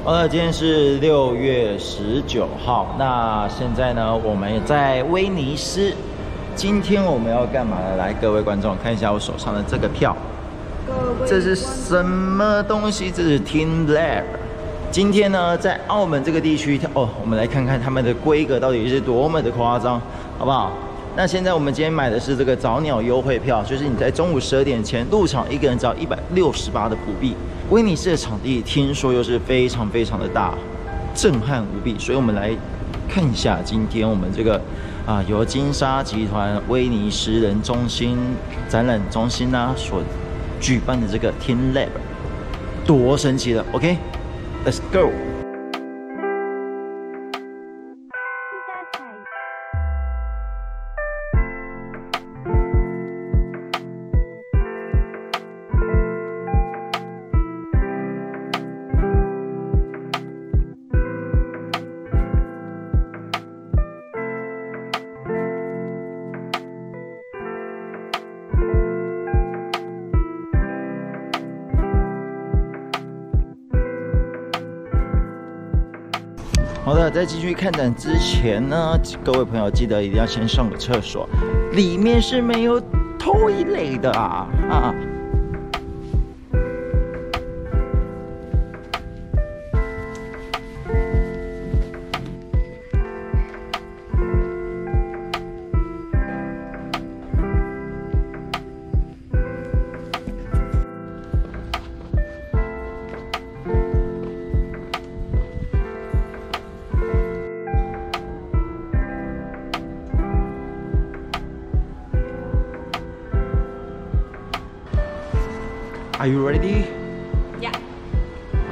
好了，今天是6月19号。那现在呢，我们也在威尼斯。今天我们要干嘛呢？来，各位观众看一下我手上的这个票，这是什么东西？这是 TEAMLAB。今天呢，在澳门这个地区哦，我们来看看他们的规格到底是多么的夸张，好不好？那现在我们今天买的是这个早鸟优惠票，就是你在中午12点前入场，一个人只要168的葡币。威尼斯的场地听说又是非常非常的大，震撼无比，所以我们来看一下今天我们这个由金沙集团威尼斯人中心展览中心所举办的这个 TEAMLAB， 多神奇了 ！OK，Let's go。好的，在继续看展之前呢，各位朋友记得一定要先上个厕所，里面是没有toilet的啊。Are you ready? Yeah.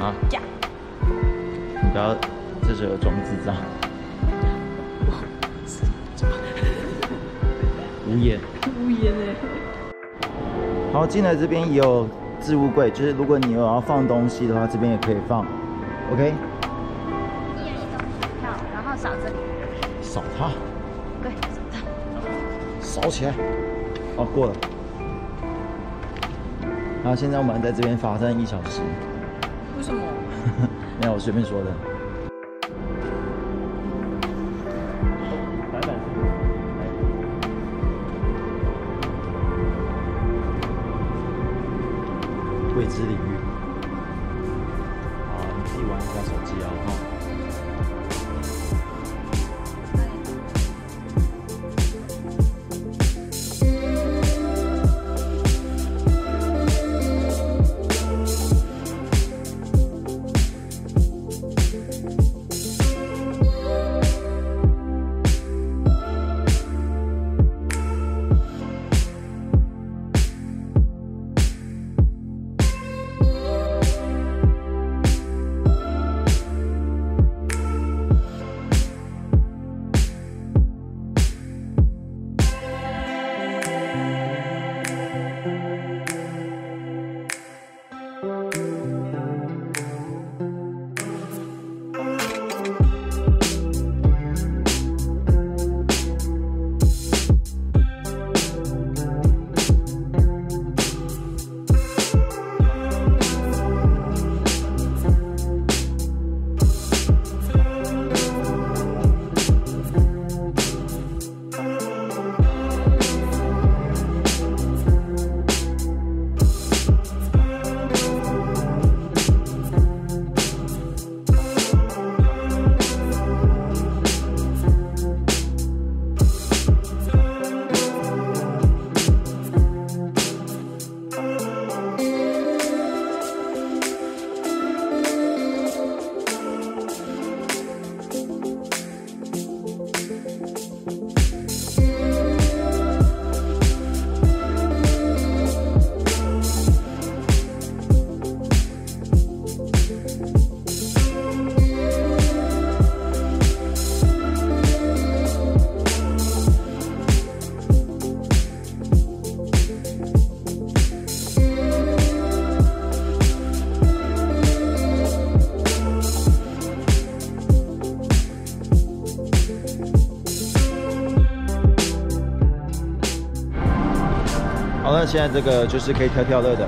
啊 Yeah. 你不要这时候装智障。无言。无言哎。好，进来这边也有置物柜，就是如果你有要放东西的话，这边也可以放。OK。一人一种票，然后扫这里。扫它。对，扫它。扫起来。哦，过了。然后现在我们在这边罚站1小时。为什么？没有，我随便说的。未知领域。好，你自己玩一下手机啊，哈。好了，现在这个就是可以跳跳乐的。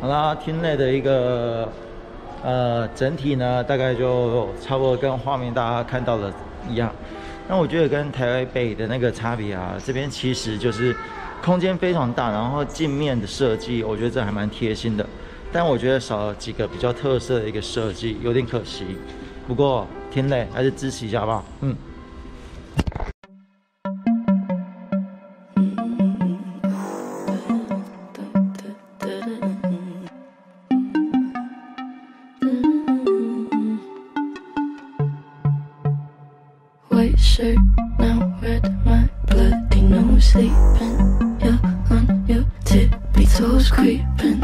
好啦，TEAMLAB的一个整体呢，大概就差不多跟画面大家看到的一样。那我觉得跟台北的那个差别啊，这边其实就是空间非常大，然后镜面的设计，我觉得这还蛮贴心的。但我觉得少了几个比较特色的一个设计，有点可惜。不过TEAMLAB还是支持一下好不好？嗯。 white shirt, now red, my bloody nose sleeping. You're on your tippy toes creeping